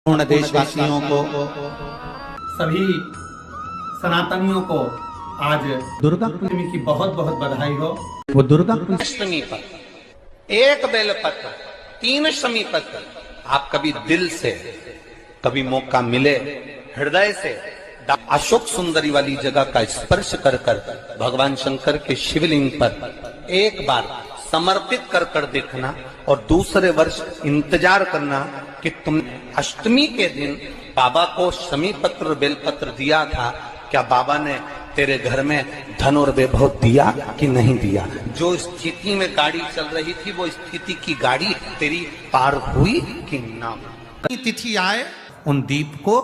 पूर्ण देशवासियों को, सभी सनातनियों को आज दुर्गा अष्टमी की बहुत बहुत बधाई हो। वो दुर्गा अष्टमी पर एक बेलपत्र 3 शमी पत्र आप कभी दिल से, कभी मौका मिले हृदय से अशोक सुंदरी वाली जगह का स्पर्श कर कर भगवान शंकर के शिवलिंग पर एक बार समर्पित कर कर देखना और दूसरे वर्ष इंतजार करना कि तुमने अष्टमी के दिन बाबा को शमी पत्र बेलपत्र दिया था, क्या बाबा ने तेरे घर में धन और वैभव दिया कि नहीं दिया। जो स्थिति में गाड़ी चल रही थी वो स्थिति की गाड़ी तेरी पार हुई कि ना। तिथि आए उन दीप को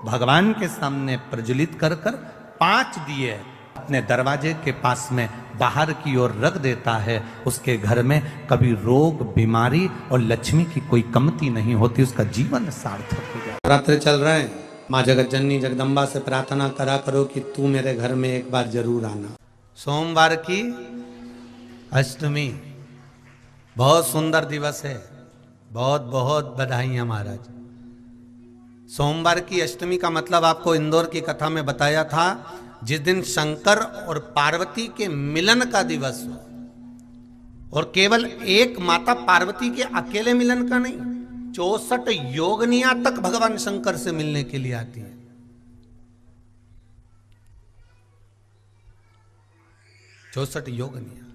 भगवान के सामने प्रज्वलित कर कर 5 दिए अपने दरवाजे के पास में बाहर की ओर रख देता है। उसके घर में कभी रोग बीमारी और लक्ष्मी की कोई कमती नहीं होती, उसका जीवन सार्थक हो जाता। रात्रि चल रहे हैं, माँ जगत जननी जगदम्बा से प्रार्थना करा करो कि तू मेरे घर में एक बार जरूर आना। सोमवार की अष्टमी बहुत सुंदर दिवस है, बहुत बहुत बधाइयां महाराज। सोमवार की अष्टमी का मतलब आपको इंदौर की कथा में बताया था, जिस दिन शंकर और पार्वती के मिलन का दिवस हो। और केवल एक माता पार्वती के अकेले मिलन का नहीं, 64 योगनियां तक भगवान शंकर से मिलने के लिए आती हैं। 64 योगनियां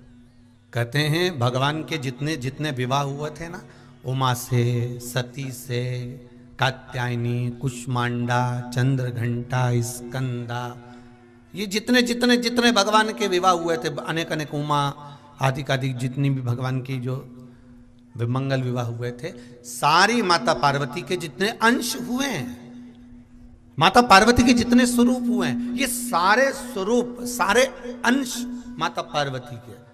कहते हैं भगवान के जितने जितने विवाह हुए थे ना, उमा से, सती से, कात्यायनी, कुष्मांडा, चंद्रघंटा, स्कंदा, ये जितने जितने जितने भगवान के विवाह हुए थे, अनेक अनेक उमा आदि आदि जितनी भी भगवान की जो विमंगल विवाह हुए थे, सारी माता पार्वती के जितने अंश हुए हैं, माता पार्वती के जितने स्वरूप हुए हैं, ये सारे स्वरूप सारे अंश माता पार्वती के।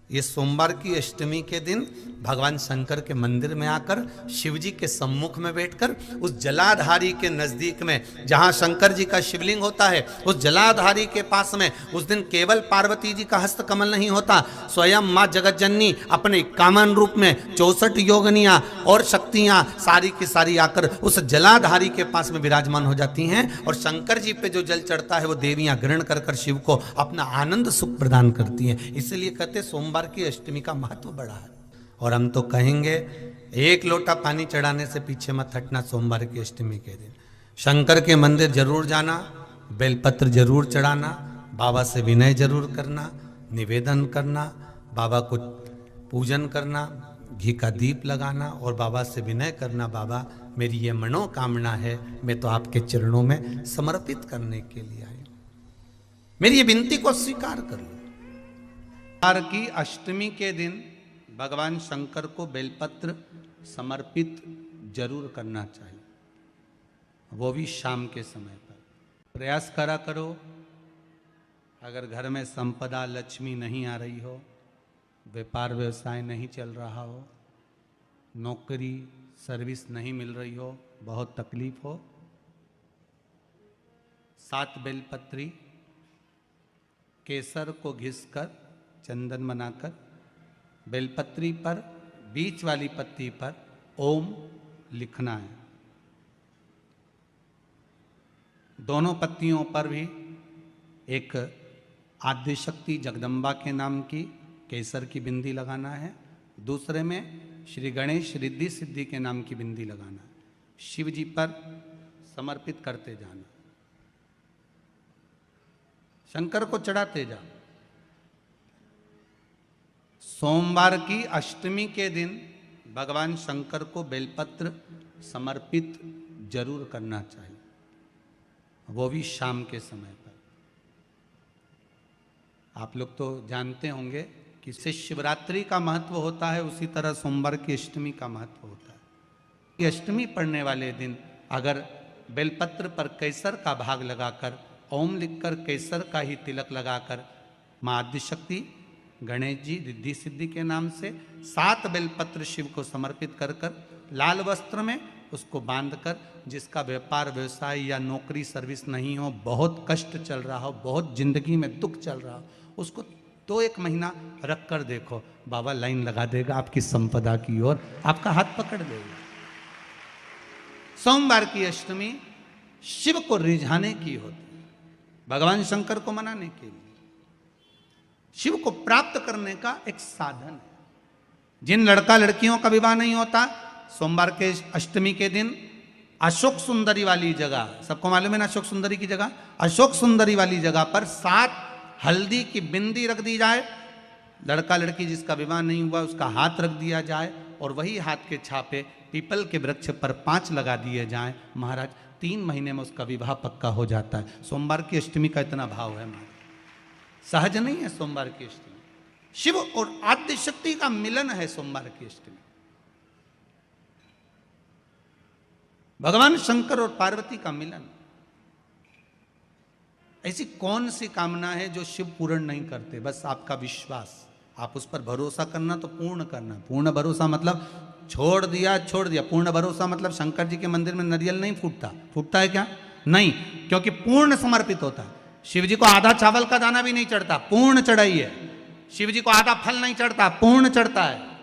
ये सोमवार की अष्टमी के दिन भगवान शंकर के मंदिर में आकर शिव जी के सम्मुख में बैठकर उस जलाधारी के नजदीक में, जहां शंकर जी का शिवलिंग होता है, उस जलाधारी के पास में उस दिन केवल पार्वती जी का हस्त कमल नहीं होता, स्वयं माँ जगत जननी अपने कामन रूप में 64 योगनियां और शक्तियां सारी की सारी आकर उस जलाधारी के पास में विराजमान हो जाती हैं। और शंकर जी पे जो जल चढ़ता है वो देवियां ग्रहण कर कर शिव को अपना आनंद सुख प्रदान करती हैं। इसलिए कहते सोमवार की अष्टमी का महत्व बड़ा है। और हम तो कहेंगे एक लोटा पानी चढ़ाने से पीछे मत हटना। सोमवार की अष्टमी के दिन शंकर के मंदिर जरूर जाना, बेलपत्र जरूर चढ़ाना, बाबा से विनय जरूर करना, निवेदन करना, बाबा को पूजन करना, घी का दीप लगाना और बाबा से विनय करना, बाबा मेरी ये मनोकामना है, मैं तो आपके चरणों में समर्पित करने के लिए आई, मेरी ये विनती को स्वीकार कर लो। सोमवार की अष्टमी के दिन भगवान शंकर को बेलपत्र समर्पित जरूर करना चाहिए, वो भी शाम के समय पर। प्रयास करा करो, अगर घर में संपदा लक्ष्मी नहीं आ रही हो, व्यापार व्यवसाय नहीं चल रहा हो, नौकरी सर्विस नहीं मिल रही हो, बहुत तकलीफ हो, 7 बेलपत्री केसर को घिसकर चंदन बनाकर बेलपत्री पर बीच वाली पत्ती पर ओम लिखना है। दोनों पत्तियों पर भी एक आद्य शक्ति जगदम्बा के नाम की केसर की बिंदी लगाना है, दूसरे में श्री गणेश रिद्धि सिद्धि के नाम की बिंदी लगाना है। शिव जी पर समर्पित करते जाना, शंकर को चढ़ाते जाओ। सोमवार की अष्टमी के दिन भगवान शंकर को बेलपत्र समर्पित जरूर करना चाहिए, वो भी शाम के समय पर। आप लोग तो जानते होंगे कि शिवरात्रि का महत्व होता है, उसी तरह सोमवार की अष्टमी का महत्व होता है। ये अष्टमी पढ़ने वाले दिन अगर बेलपत्र पर केसर का भाग लगाकर ओम लिखकर केसर का ही तिलक लगाकर माँ आदिशक्ति गणेश जी रिद्धि सिद्धि के नाम से 7 बेलपत्र शिव को समर्पित कर कर लाल वस्त्र में उसको बांधकर, जिसका व्यापार व्यवसाय या नौकरी सर्विस नहीं हो, बहुत कष्ट चल रहा हो, बहुत जिंदगी में दुख चल रहा हो, उसको 2-1 महीना रख कर देखो, बाबा लाइन लगा देगा आपकी संपदा की ओर, आपका हाथ पकड़ देगा। सोमवार की अष्टमी शिव को रिझाने की होती है, भगवान शंकर को मनाने के लिए, शिव को प्राप्त करने का एक साधन है। जिन लड़का लड़कियों का विवाह नहीं होता, सोमवार के अष्टमी के दिन अशोक सुंदरी वाली जगह, सबको मालूम है ना अशोक सुंदरी की जगह, अशोक सुंदरी वाली जगह पर 7 हल्दी की बिंदी रख दी जाए, लड़का लड़की जिसका विवाह नहीं हुआ उसका हाथ रख दिया जाए, और वही हाथ के छापे पीपल के वृक्ष पर 5 लगा दिए जाएं, महाराज 3 महीने में उसका विवाह पक्का हो जाता है। सोमवार की अष्टमी का इतना भाव है महाराज, सहज नहीं है सोमवार की अष्टमी। शिव और आद्य शक्ति का मिलन है सोमवार की अष्टमी। भगवान शंकर और पार्वती का मिलन। ऐसी कौन सी कामना है जो शिव पूर्ण नहीं करते? बस आपका विश्वास, आप उस पर भरोसा करना तो पूर्ण करना। पूर्ण भरोसा मतलब छोड़ दिया, पूर्ण भरोसा मतलब शंकर जी के मंदिर में नारियल नहीं फूटता, फूटता है क्या? नहीं, क्योंकि पूर्ण समर्पित होता है। शिव जी को आधा चावल का दाना भी नहीं चढ़ता, पूर्ण चढ़ाई है। शिव जी को आधा फल नहीं चढ़ता, पूर्ण चढ़ता है।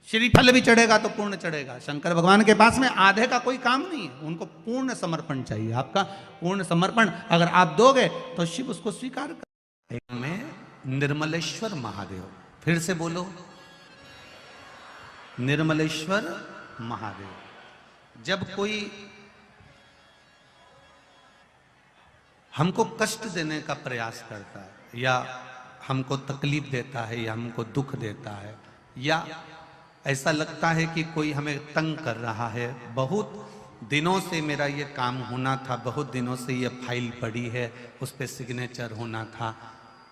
श्रीफल भी चढ़ेगा तो पूर्ण चढ़ेगा। शंकर भगवान के पास में आधे का कोई काम नहीं है, उनको पूर्ण समर्पण चाहिए। आपका पूर्ण समर्पण अगर आप दोगे तो शिव उसको स्वीकार कर। में निर्मलेश्वर महादेव, फिर से बोलो, निर्मलेश्वर महादेव। जब कोई हमको कष्ट देने का प्रयास करता है, या हमको तकलीफ देता है, या हमको दुख देता है, या ऐसा लगता है कि कोई हमें तंग कर रहा है, बहुत दिनों से मेरा ये काम होना था, बहुत दिनों से ये फाइल पड़ी है, उस पर सिग्नेचर होना था,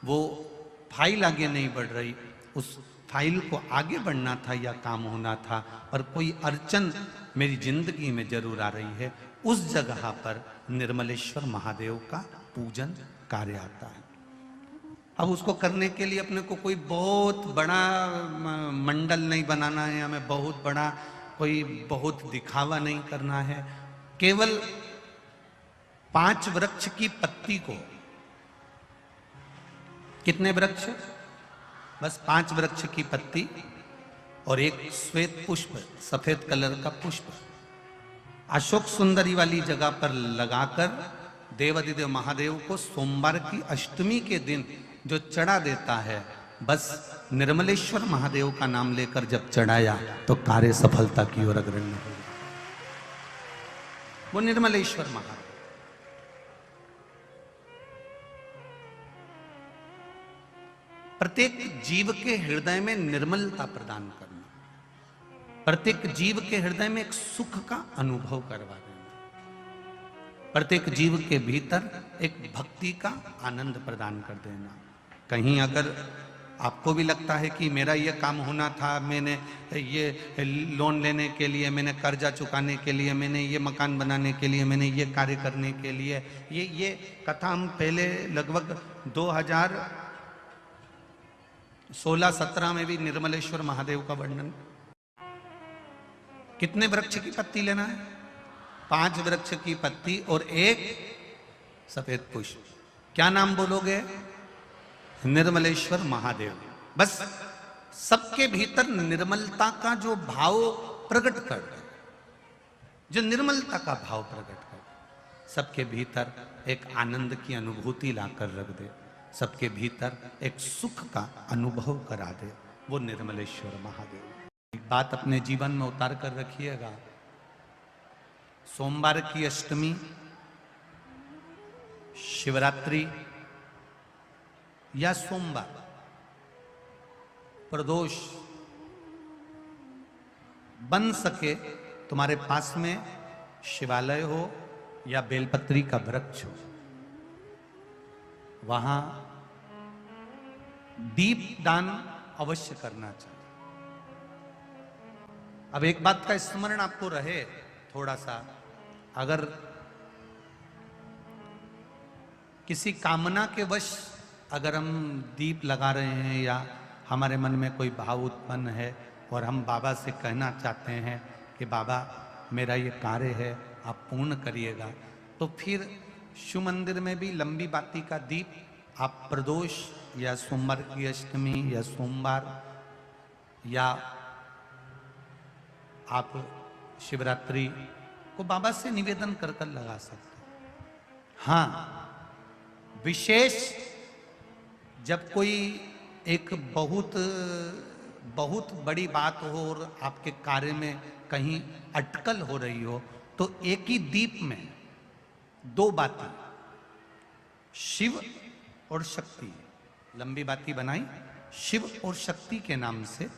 वो फाइल आगे नहीं बढ़ रही, उस फाइल को आगे बढ़ना था या काम होना था, पर कोई अड़चन मेरी जिंदगी में जरूर आ रही है, उस जगह पर निर्मलेश्वर महादेव का पूजन कार्य आता है। अब उसको करने के लिए अपने को कोई बहुत बड़ा मंडल नहीं बनाना है, हमें बहुत बड़ा कोई बहुत दिखावा नहीं करना है। केवल 5 वृक्ष की पत्ती को, कितने वृक्ष? बस 5 वृक्ष की पत्ती और एक श्वेत पुष्प, सफेद कलर का पुष्प अशोक सुंदरी वाली जगह पर लगाकर देवाधिदेव महादेव को सोमवार की अष्टमी के दिन जो चढ़ा देता है, बस निर्मलेश्वर महादेव का नाम लेकर जब चढ़ाया तो कार्य सफलता की ओर अग्रणी हो। वो निर्मलेश्वर महादेव। प्रत्येक जीव के हृदय में निर्मलता प्रदान करना, प्रत्येक जीव के हृदय में एक सुख का अनुभव करवा देना, प्रत्येक जीव के भीतर एक भक्ति का आनंद प्रदान कर देना। कहीं अगर आपको भी लगता है कि मेरा ये काम होना था, मैंने ये लोन लेने के लिए, मैंने कर्जा चुकाने के लिए, मैंने ये मकान बनाने के लिए, मैंने ये कार्य करने के लिए, ये कथा हम पहले लगभग 2016-17 में भी निर्मलेश्वर महादेव का वर्णन। कितने वृक्ष की पत्ती लेना है? 5 वृक्ष की पत्ती और एक सफेद पुष्प। क्या नाम बोलोगे? निर्मलेश्वर महादेव। बस सबके भीतर निर्मलता का जो भाव प्रकट कर दे, जो निर्मलता का भाव प्रकट कर दे, सबके भीतर एक आनंद की अनुभूति लाकर रख दे, सबके भीतर एक सुख का अनुभव करा दे, वो निर्मलेश्वर महादेव। एक बात अपने जीवन में उतार कर रखिएगा, सोमवार की अष्टमी, शिवरात्रि या सोमवार, प्रदोष, बन सके तुम्हारे पास में शिवालय हो या बेलपत्री का वृक्ष हो, वहां दीप दान अवश्य करना चाहिए। अब एक बात का स्मरण आपको रहे थोड़ा सा, अगर किसी कामना के वश अगर हम दीप लगा रहे हैं या हमारे मन में कोई भाव उत्पन्न है और हम बाबा से कहना चाहते हैं कि बाबा मेरा ये कार्य है आप पूर्ण करिएगा, तो फिर शिव मंदिर में भी लंबी बाती का दीप आप प्रदोष या सोमवार की अष्टमी या सोमवार या आप शिवरात्रि को बाबा से निवेदन कर कर लगा सकते हो। हाँ, विशेष जब कोई एक बहुत बड़ी बात हो और आपके कार्य में कहीं अटकल हो रही हो, तो एक ही दीप में दो बाती, शिव और शक्ति, लंबी बाती बनाई, शिव और शक्ति के नाम से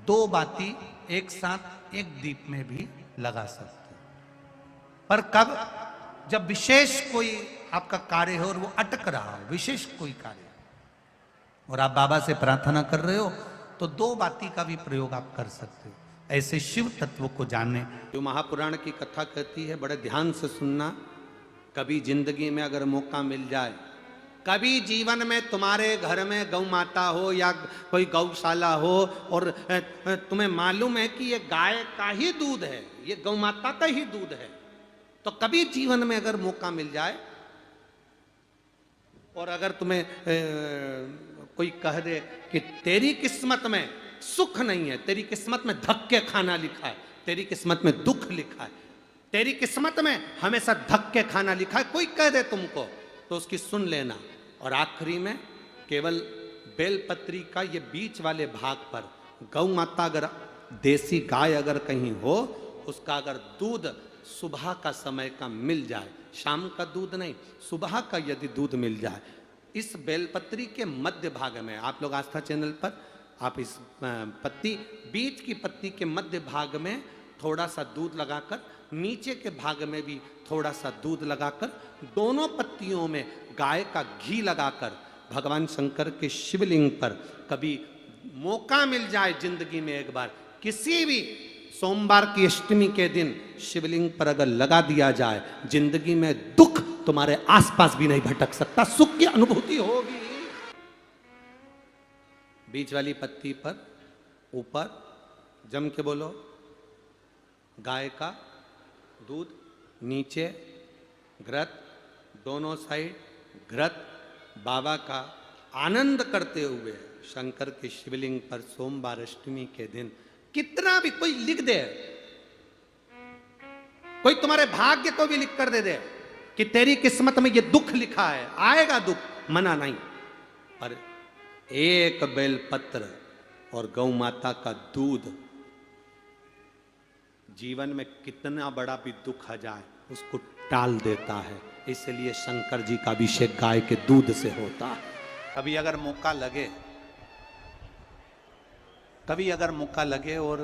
दो बाती एक साथ एक दीप में भी लगा सकते हो। पर कब? जब विशेष कोई आपका कार्य हो और वो अटक रहा हो, विशेष कोई कार्य, और आप बाबा से प्रार्थना कर रहे हो, तो दो बाती का भी प्रयोग आप कर सकते हो। ऐसे शिव तत्व को जानने, जो महापुराण की कथा कहती है, बड़े ध्यान से सुनना। कभी जिंदगी में अगर मौका मिल जाए, कभी जीवन में तुम्हारे घर में गौ माता हो या कोई गौशाला हो और तुम्हें मालूम है कि ये गाय का ही दूध है, ये गौ माता का ही दूध है, तो कभी जीवन में अगर मौका मिल जाए और अगर तुम्हें कोई कह दे कि तेरी किस्मत में सुख नहीं है, तेरी किस्मत में धक्के खाना लिखा है, तेरी किस्मत में दुख लिखा है, तेरी किस्मत में हमेशा धक्के खाना लिखा है, कोई कह दे तुमको, तो उसकी सुन लेना। और आखिरी में केवल बेलपत्री का ये बीच वाले भाग पर गौ माता, अगर देसी गाय अगर कहीं हो, उसका अगर दूध सुबह का समय का मिल जाए, शाम का दूध नहीं, सुबह का यदि दूध मिल जाए, इस बेलपत्री के मध्य भाग में, आप लोग आस्था चैनल पर आप इस पत्ती, बीच की पत्ती के मध्य भाग में थोड़ा सा दूध लगाकर, नीचे के भाग में भी थोड़ा सा दूध लगाकर, दोनों पत्तियों में गाय का घी लगाकर भगवान शंकर के शिवलिंग पर कभी मौका मिल जाए जिंदगी में एक बार, किसी भी सोमवार की अष्टमी के दिन शिवलिंग पर अगर लगा दिया जाए, जिंदगी में दुख तुम्हारे आसपास भी नहीं भटक सकता, सुख की अनुभूति होगी। बीच वाली पत्ती पर ऊपर जम के बोलो गाय का दूध, नीचे घृत, दोनों साइड घृत, बाबा का आनंद करते हुए शंकर के शिवलिंग पर सोमवार अष्टमी के दिन, कितना भी कोई लिख दे, कोई तुम्हारे भाग्य को भी लिख कर दे दे कि तेरी किस्मत में ये दुख लिखा है, आएगा दुख, मना नहीं, पर एक बेलपत्र और गौ माता का दूध जीवन में कितना बड़ा भी दुख आ जाए उसको टाल देता है। इसलिए शंकर जी का अभिषेक गाय के दूध से होता है। कभी अगर मौका लगे, कभी अगर मौका लगे और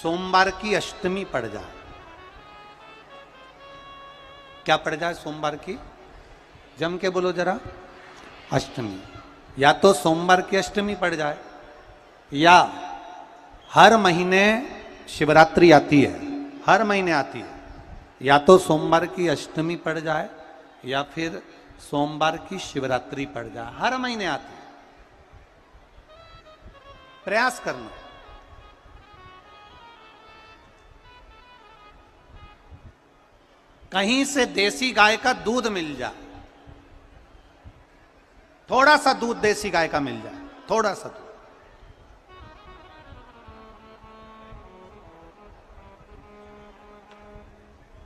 सोमवार की अष्टमी पड़ जाए, क्या पड़ जाए सोमवार की? जम के बोलो जरा, अष्टमी। या तो सोमवार की अष्टमी पड़ जाए, या हर महीने शिवरात्रि आती है, हर महीने आती है, या तो सोमवार की अष्टमी पड़ जाए या फिर सोमवार की शिवरात्रि पड़ जाए, हर महीने आती है। प्रयास करना। कहीं से देसी गाय का दूध मिल जाए, थोड़ा सा दूध देसी गाय का मिल जाए, थोड़ा सा दूध,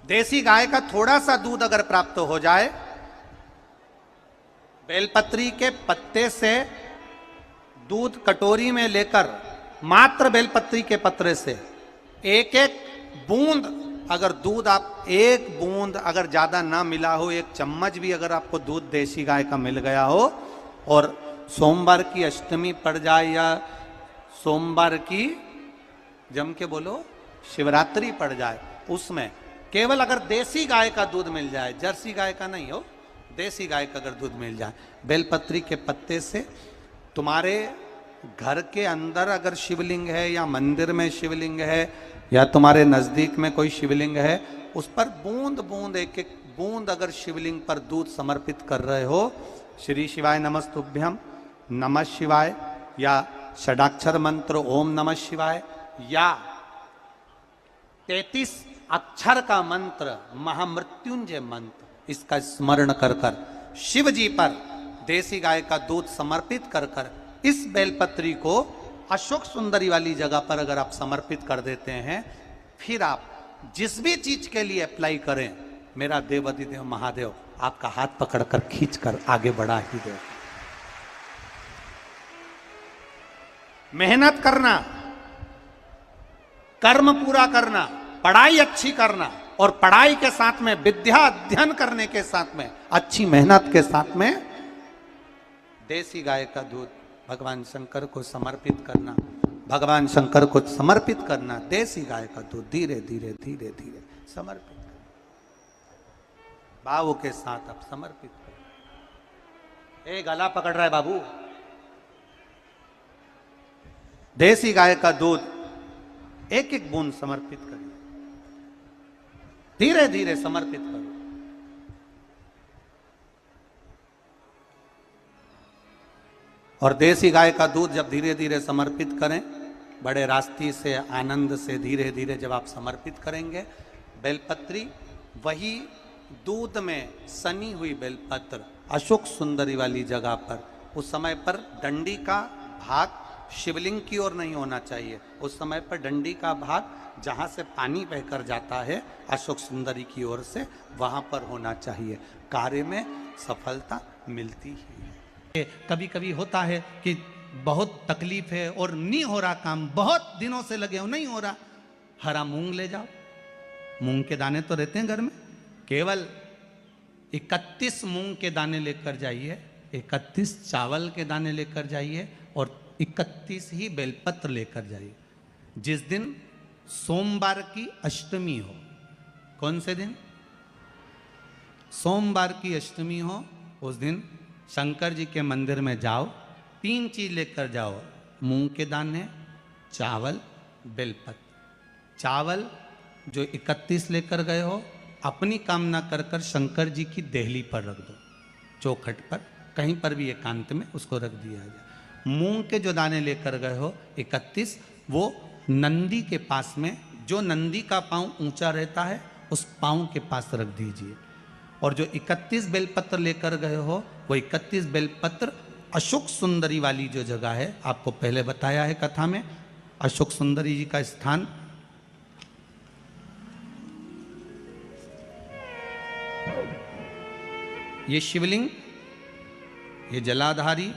देसी गाय का थोड़ा सा दूध अगर प्राप्त हो जाए, बेलपत्री के पत्ते से दूध कटोरी में लेकर, मात्र बेलपत्री के पत्रे से एक एक बूंद अगर दूध, आप एक बूंद अगर ज्यादा ना मिला हो, एक चम्मच भी अगर आपको दूध देसी गाय का मिल गया हो, और सोमवार की अष्टमी पड़ जाए या सोमवार की, जम के बोलो, शिवरात्रि पड़ जाए, उसमें केवल अगर देसी गाय का दूध मिल जाए, जर्सी गाय का नहीं हो, देसी गाय का अगर दूध मिल जाए, बेलपत्री के पत्ते से, तुम्हारे घर के अंदर अगर शिवलिंग है या मंदिर में शिवलिंग है या तुम्हारे नजदीक में कोई शिवलिंग है, उस पर बूंद बूंद, एक एक बूंद अगर शिवलिंग पर दूध समर्पित कर रहे हो, श्री शिवाय नमस्तुभ्यम, नमः शिवाय, या षडाक्षर मंत्र ओम नमः शिवाय, या 33 अक्षर का मंत्र महामृत्युंजय मंत्र, इसका स्मरण कर कर शिव जी पर देसी गाय का दूध समर्पित कर कर इस बेलपत्री को अशोक सुंदरी वाली जगह पर अगर आप समर्पित कर देते हैं, फिर आप जिस भी चीज के लिए अप्लाई करें, मेरा देवाधिदेव महादेव आपका हाथ पकड़कर खींचकर आगे बढ़ा ही दे। मेहनत करना, कर्म पूरा करना, पढ़ाई अच्छी करना, और पढ़ाई के साथ में विद्या अध्ययन करने के साथ में अच्छी मेहनत के साथ में देसी गाय का दूध भगवान शंकर को समर्पित करना, भगवान शंकर को समर्पित करना। देसी गाय का दूध धीरे धीरे धीरे धीरे समर्पित करना, भाव के साथ आप समर्पित करना। ए गला पकड़ रहा है बाबू। देसी गाय का दूध एक एक बूंद समर्पित करिए, धीरे धीरे समर्पित करो। और देसी गाय का दूध जब धीरे धीरे समर्पित करें, बड़े रास्ते से आनंद से धीरे धीरे जब आप समर्पित करेंगे, बेलपत्री वही दूध में सनी हुई बेलपत्र अशोक सुंदरी वाली जगह पर, उस समय पर डंडी का भाग शिवलिंग की ओर नहीं होना चाहिए, उस समय पर डंडी का भाग जहां से पानी बहकर जाता है अशोक सुंदरी की ओर से, वहां पर होना चाहिए। कार्य में सफलता मिलती ही है। कभी कभी होता है कि बहुत तकलीफ है और नहीं हो रहा काम, बहुत दिनों से लगे हो नहीं हो रहा, हरा मूंग ले जाओ। मूंग के दाने तो रहते हैं घर में, केवल 31 मूंग के दाने लेकर जाइए, 31 चावल के दाने लेकर जाइए और 31 ही बेलपत्र लेकर जाइए। जिस दिन सोमवार की अष्टमी हो, कौन से दिन? सोमवार की अष्टमी हो, उस दिन शंकर जी के मंदिर में जाओ, 3 चीज लेकर जाओ, मूंग के दाने, चावल, बेलपत्र। चावल जो 31 लेकर गए हो, अपनी कामना कर कर शंकर जी की देहली पर रख दो, चौखट पर कहीं पर भी एकांत में उसको रख दिया जाए। मूंग के जो दाने लेकर गए हो 31, वो नंदी के पास में, जो नंदी का पांव ऊंचा रहता है उस पांव के पास रख दीजिए। और जो 31 बेलपत्र लेकर गए हो, वो 31 बेलपत्र अशोक सुंदरी वाली जो जगह है, आपको पहले बताया है कथा में, अशोक सुंदरी जी का स्थान ये शिवलिंग, ये जलाधारी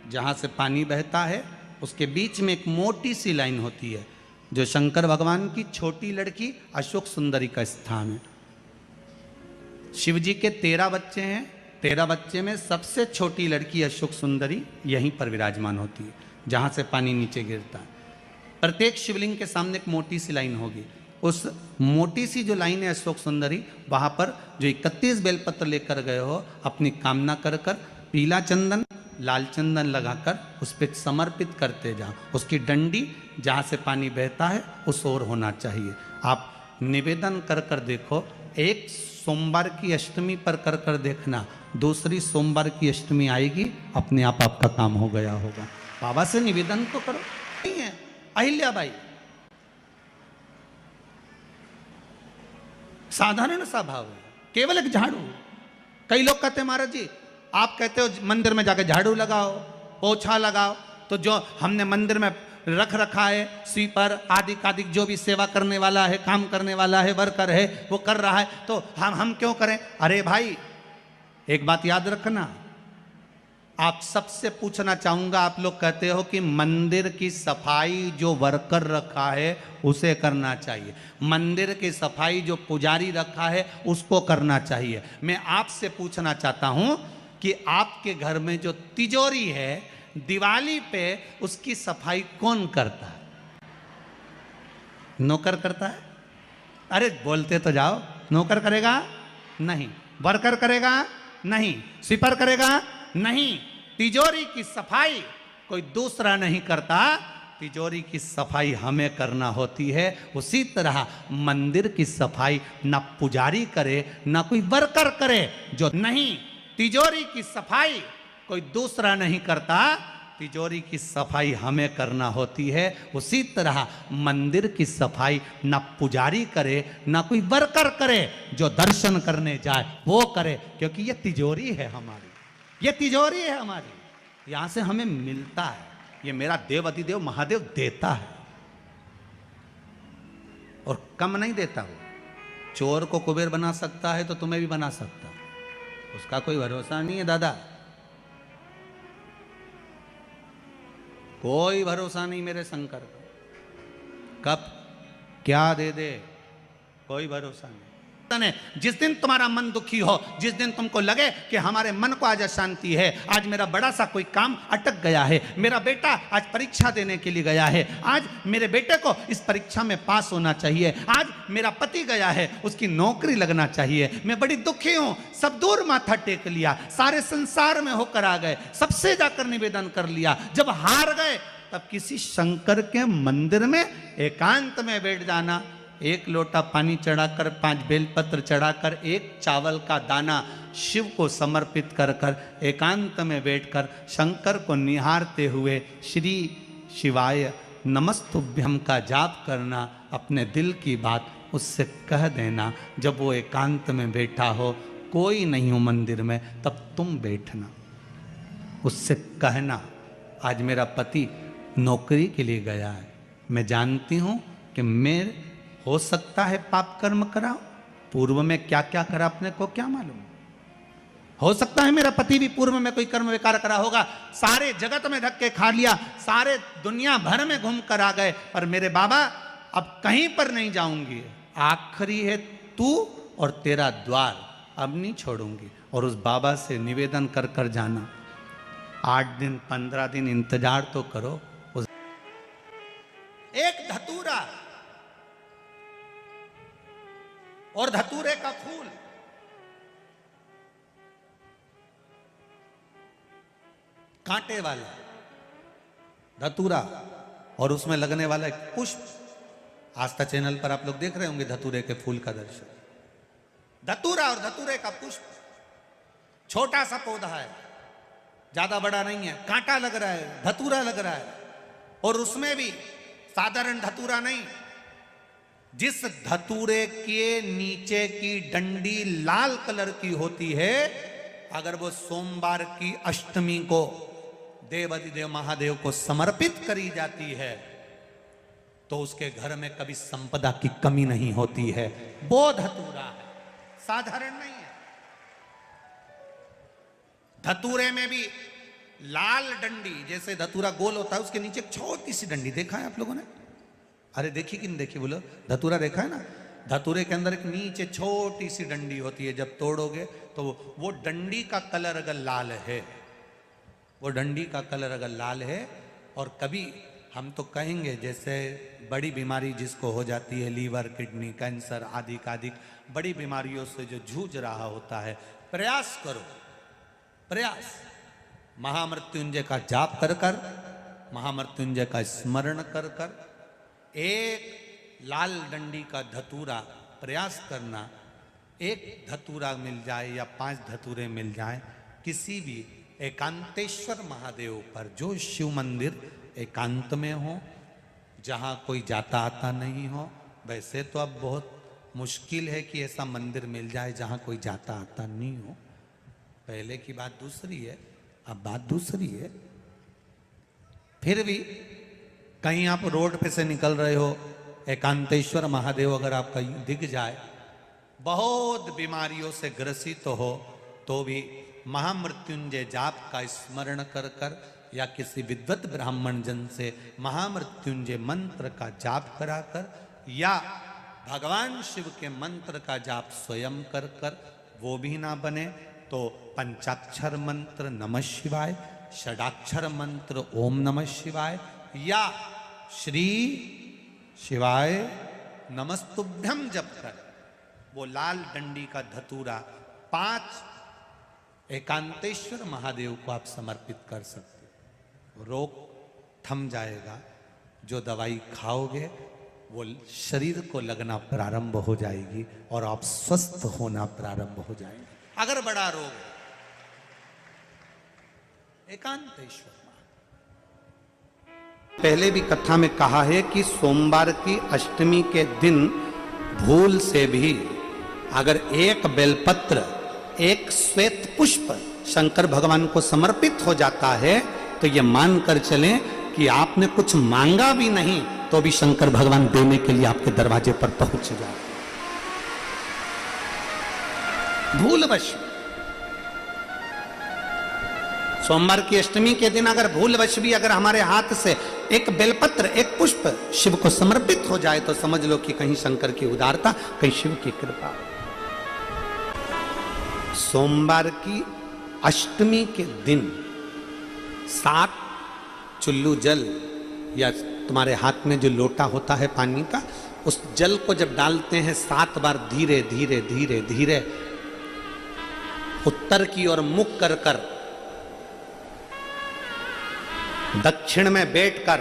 जहाँ से पानी बहता है, उसके बीच में एक मोटी सी लाइन होती है जो शंकर भगवान की छोटी लड़की अशोक सुंदरी का स्थान है। शिव जी के 13 बच्चे हैं, 13 बच्चे में सबसे छोटी लड़की अशोक सुंदरी यहीं पर विराजमान होती है जहाँ से पानी नीचे गिरता है। प्रत्येक शिवलिंग के सामने एक मोटी सी लाइन होगी, उस मोटी सी जो लाइन है अशोक सुंदरी, वहाँ पर जो 31 बेलपत्र लेकर गए हो, अपनी कामना कर कर पीला चंदन लाल चंदन लगाकर उस पर समर्पित करते जाओ। उसकी डंडी जहाँ से पानी बहता है उस ओर होना चाहिए। आप निवेदन कर कर देखो, एक सोमवार की अष्टमी पर कर कर देखना, दूसरी सोमवार की अष्टमी आएगी, अपने आप आपका काम हो गया होगा। बाबा से निवेदन तो करो। नहीं है अहिल्याबाई, साधारण सा भाव है, केवल एक झाड़ू। कई लोग कहते हैं महाराज जी, आप कहते हो मंदिर में जाकर झाड़ू लगाओ, पोछा लगाओ, तो जो हमने मंदिर में रख रखा है स्वीपर आदि आदि, जो भी सेवा करने वाला है, काम करने वाला है, वर्कर है, वो कर रहा है, तो हम क्यों करें? अरे भाई, एक बात याद रखना, आप सबसे पूछना चाहूंगा, आप लोग कहते हो कि मंदिर की सफाई जो वर्कर रखा है उसे करना चाहिए, मंदिर की सफाई जो पुजारी रखा है उसको करना चाहिए। मैं आपसे पूछना चाहता हूं कि आपके घर में जो तिजोरी है, दिवाली पे उसकी सफाई कौन करता है? नौकर करता है? अरे बोलते तो जाओ। नौकर करेगा? नहीं। वर्कर करेगा? नहीं। स्वीपर करेगा? नहीं। तिजोरी की सफाई कोई दूसरा नहीं करता, तिजोरी की सफाई हमें करना होती है। उसी तरह मंदिर की सफाई ना पुजारी करे ना कोई वर्कर करे, जो नहीं, तिजोरी की सफाई कोई दूसरा नहीं करता, तिजोरी की सफाई हमें करना होती है। उसी तरह मंदिर की सफाई ना पुजारी करे ना कोई वर्कर करे, जो दर्शन करने जाए वो करे, क्योंकि ये तिजोरी है हमारी, ये तिजोरी है हमारी, यहां से हमें मिलता है। ये मेरा देव अधिदेव महादेव देता है और कम नहीं देता। वो चोर को कुबेर बना सकता है तो तुम्हें भी बना सकता है, उसका कोई भरोसा नहीं है दादा, कोई भरोसा नहीं मेरे शंकर का, कब क्या दे दे कोई भरोसा नहीं। जिस दिन तुम्हारा मन दुखी हो, जिस दिन तुमको लगे कि हमारे मन को आज अशांति है, आज मेरा बड़ा सा कोई काम अटक गया है, मेरा बेटा आज परीक्षा देने के लिए गया है, आज मेरे बेटे को इस परीक्षा में पास होना चाहिए, आज मेरा पति गया है उसकी नौकरी लगना चाहिए, मैं बड़ी दुखी हूं, सब दूर माथा टेक लिया, सारे संसार में होकर आ गए, सबसे जाकर निवेदन कर लिया, जब हार गए तब किसी शंकर के मंदिर में एकांत में बैठ जाना, एक लोटा पानी चढ़ाकर, 5 बेलपत्र चढ़ाकर, एक चावल का दाना शिव को समर्पित कर कर एकांत में बैठकर शंकर को निहारते हुए श्री शिवाय नमस्तुभ्यम का जाप करना, अपने दिल की बात उससे कह देना। जब वो एकांत में बैठा हो, कोई नहीं हो मंदिर में, तब तुम बैठना, उससे कहना आज मेरा पति नौकरी के लिए गया है, मैं जानती हूं कि मैं हो सकता है पाप कर्म करा, पूर्व में क्या क्या करा अपने को क्या मालूम, हो सकता है मेरा पति भी पूर्व में कोई कर्म विकार करा होगा, सारे जगत में धक्के खा लिया, सारे दुनिया भर में घूम कर आ गए, पर मेरे बाबा अब कहीं पर नहीं जाऊंगी, आखिरी है तू और तेरा द्वार, अब नहीं छोड़ूंगी। और उस बाबा से निवेदन कर कर जाना, 8 दिन 15 दिन इंतजार तो करो। एक धतूरा और धतूरे का फूल, कांटे वाला धतूरा और उसमें लगने वाला एक पुष्प, आस्था चैनल पर आप लोग देख रहे होंगे धतूरे के फूल का दर्शन। धतूरा और धतूरे का पुष्प, छोटा सा पौधा है, ज्यादा बड़ा नहीं है, कांटा लग रहा है, धतूरा लग रहा है, और उसमें भी साधारण धतूरा नहीं, जिस धतूरे के नीचे की डंडी लाल कलर की होती है, अगर वो सोमवार की अष्टमी को देव अधिदेव महादेव को समर्पित करी जाती है तो उसके घर में कभी संपदा की कमी नहीं होती है। वो धतूरा है, साधारण नहीं है। धतूरे में भी लाल डंडी, जैसे धतूरा गोल होता है उसके नीचे एक छोटी सी डंडी, देखा है आप लोगों ने? अरे देखी कि नहीं देखी बोलो? धतूरा देखा है ना? धतूरे के अंदर एक नीचे छोटी सी डंडी होती है, जब तोड़ोगे तो वो डंडी का कलर अगर लाल है, वो डंडी का कलर अगर लाल है, और कभी हम तो कहेंगे जैसे बड़ी बीमारी जिसको हो जाती है, लीवर किडनी कैंसर आदि आदि बड़ी बीमारियों से जो जूझ रहा होता है, प्रयास करो, प्रयास महामृत्युंजय का जाप कर कर, महामृत्युंजय का स्मरण कर कर, एक लाल डंडी का धतूरा प्रयास करना, एक धतूरा मिल जाए या 5 धतूरे मिल जाए किसी भी एकांतेश्वर महादेव पर, जो शिव मंदिर एकांत में हो, जहाँ कोई जाता आता नहीं हो। वैसे तो अब बहुत मुश्किल है कि ऐसा मंदिर मिल जाए जहाँ कोई जाता आता नहीं हो, पहले की बात दूसरी है, अब बात दूसरी है। फिर भी कहीं आप रोड पे से निकल रहे हो, एकांतेश्वर महादेव अगर आपका दिख जाए, बहुत बीमारियों से ग्रसित हो, तो भी महामृत्युंजय जाप का स्मरण कर कर या किसी विद्वत ब्राह्मण जन से महामृत्युंजय मंत्र का जाप कराकर या भगवान शिव के मंत्र का जाप स्वयं कर कर, वो भी ना बने तो पंचाक्षर मंत्र नमः शिवाय, षडाक्षर मंत्र ओम नमः शिवाय या श्री शिवाय नमस्तुभ्यम जप कर वो लाल डंडी का धतूरा 5 एकांतेश्वर महादेव को आप समर्पित कर सकते हो। रोग थम जाएगा, जो दवाई खाओगे वो शरीर को लगना प्रारंभ हो जाएगी और आप स्वस्थ होना प्रारंभ हो जाएंगे। अगर बड़ा रोग है, एकांतेश्वर पहले भी कथा में कहा है कि सोमवार की अष्टमी के दिन भूल से भी अगर एक बेलपत्र, एक श्वेत पुष्प शंकर भगवान को समर्पित हो जाता है तो ये मानकर चलें कि कि आपने कुछ मांगा भी नहीं तो भी शंकर भगवान देने के लिए आपके दरवाजे पर पहुंच जाए। भूलवश सोमवार की अष्टमी के दिन अगर भूलवश भी अगर हमारे हाथ से एक बेलपत्र, एक पुष्प शिव को समर्पित हो जाए तो समझ लो कि कहीं शंकर की उदारता, कहीं शिव की कृपा। सोमवार की अष्टमी के दिन 7 चुल्लू जल या तुम्हारे हाथ में जो लोटा होता है पानी का, उस जल को जब डालते हैं 7 बार धीरे धीरे धीरे धीरे उत्तर की ओर मुख कर कर, दक्षिण में बैठकर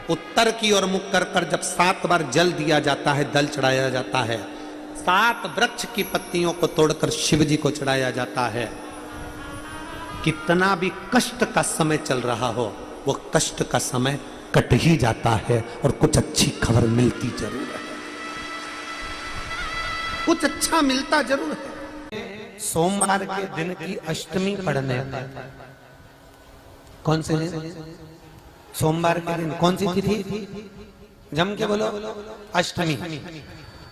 उत्तर की ओर मुख कर कर जब 7 बार जल दिया जाता है, दल चढ़ाया जाता है, 7 वृक्ष की पत्तियों को तोड़कर शिव जी को चढ़ाया जाता है। कितना भी कष्ट का समय चल रहा हो, वो कष्ट का समय कट ही जाता है और कुछ अच्छी खबर मिलती जरूर है, कुछ अच्छा मिलता जरूर है। सोमवार के दिन की अष्टमी पढ़ने पर, कौन से दिन? सोमवार के दिन कौन सी तिथि? जम के बोलो, अष्टमी।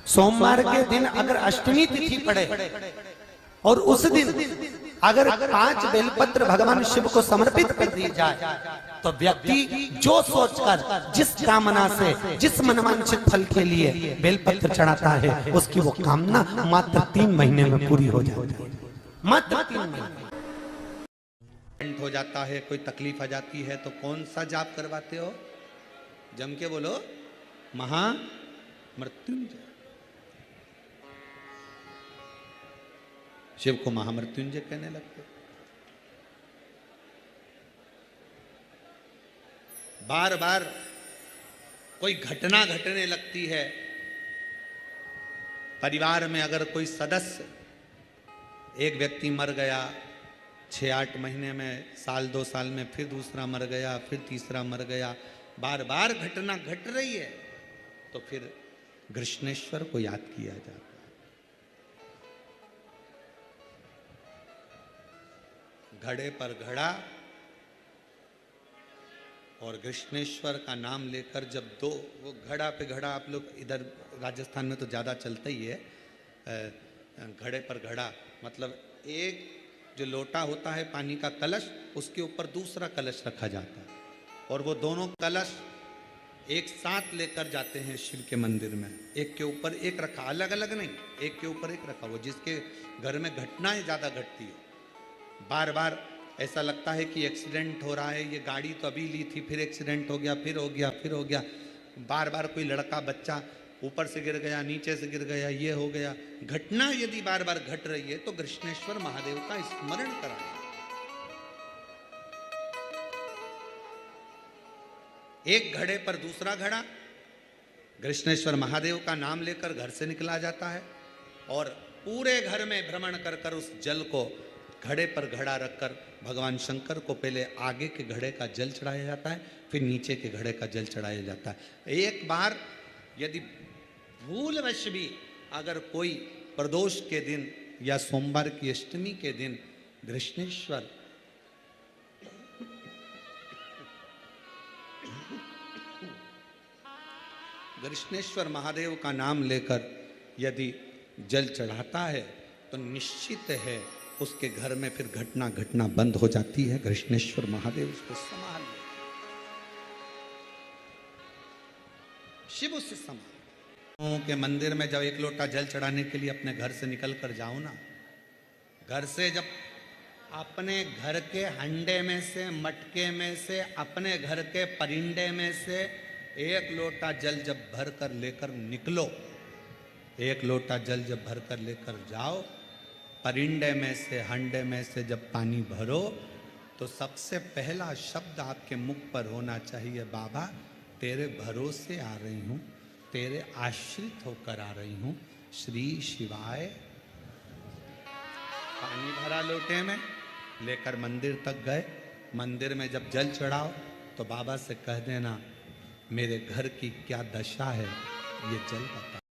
सोमवार के दिन अगर अष्टमी तिथि पड़े और उस दिन अगर 5 बेलपत्र भगवान शिव को समर्पित कर दी जाए तो व्यक्ति जो सोचकर, जिस कामना से, जिस मनवांछित फल के लिए बेलपत्र चढ़ाता है, उसकी वो कामना मात्र 3 महीने में पूरी हो जाती है। मात्र 3 महीने हो जाता है, कोई तकलीफ आ जाती है तो कौन सा जाप करवाते हो? जम के बोलो, महामृत्युंजय। शिव को महामृत्युंजय कहने लगते। बार बार कोई घटना घटने लगती है, परिवार में अगर कोई सदस्य, एक व्यक्ति मर गया, 6-8 महीने में, साल 2 साल में फिर दूसरा मर गया, फिर तीसरा मर गया, बार बार घटना घट रही है, तो फिर कृष्णेश्वर को याद किया जाता है। घड़े पर घड़ा और कृष्णेश्वर का नाम लेकर जब दो, वो घड़ा पे घड़ा, आप लोग इधर राजस्थान में तो ज़्यादा चलता ही है, घड़े पर घड़ा मतलब एक जो लोटा होता है पानी का कलश, उसके ऊपर दूसरा कलश रखा जाता है और वो दोनों कलश एक साथ लेकर जाते हैं शिव के मंदिर में। एक के ऊपर एक रखा, अलग अलग नहीं, एक के ऊपर एक रखा। वो जिसके घर में घटनाएं ज़्यादा घटती है, बार बार ऐसा लगता है कि एक्सीडेंट हो रहा है, ये गाड़ी तो अभी ली थी, फिर एक्सीडेंट हो गया, फिर हो गया, फिर हो गया, बार बार कोई लड़का बच्चा ऊपर से गिर गया, नीचे से गिर गया, ये हो गया। घटना यदि बार बार घट रही है तो कृष्णेश्वर महादेव का स्मरण कराएं। एक घड़े पर दूसरा घड़ा, कृष्णेश्वर महादेव का नाम लेकर घर से निकला जाता है और पूरे घर में भ्रमण कर कर उस जल को घड़े पर घड़ा रखकर भगवान शंकर को पहले आगे के घड़े का जल चढ़ाया जाता है, फिर नीचे के घड़े का जल चढ़ाया जाता है। एक बार यदि भूलवश भी अगर कोई प्रदोष के दिन या सोमवार की अष्टमी के दिन कृष्णेश्वर महादेव का नाम लेकर यदि जल चढ़ाता है तो निश्चित है उसके घर में फिर घटना घटना बंद हो जाती है। कृष्णेश्वर महादेव उसको संभाल ले, शिव उससे संभाल के मंदिर में जब एक लोटा जल चढ़ाने के लिए अपने घर से निकल कर जाओ ना, घर से जब अपने घर के हंडे में से, मटके में से, अपने घर के परिंडे में से एक लोटा जल जब भर कर लेकर निकलो, एक लोटा जल जब भर कर लेकर जाओ, परिंडे में से, हंडे में से जब पानी भरो तो सबसे पहला शब्द आपके मुख पर होना चाहिए, बाबा तेरे भरोसे आ रही हूँ, तेरे आश्रित होकर आ रही हूँ, श्री शिवाय। पानी भरा लोटे में लेकर मंदिर तक गए, मंदिर में जब जल चढ़ाओ तो बाबा से कह देना मेरे घर की क्या दशा है, ये जल बता।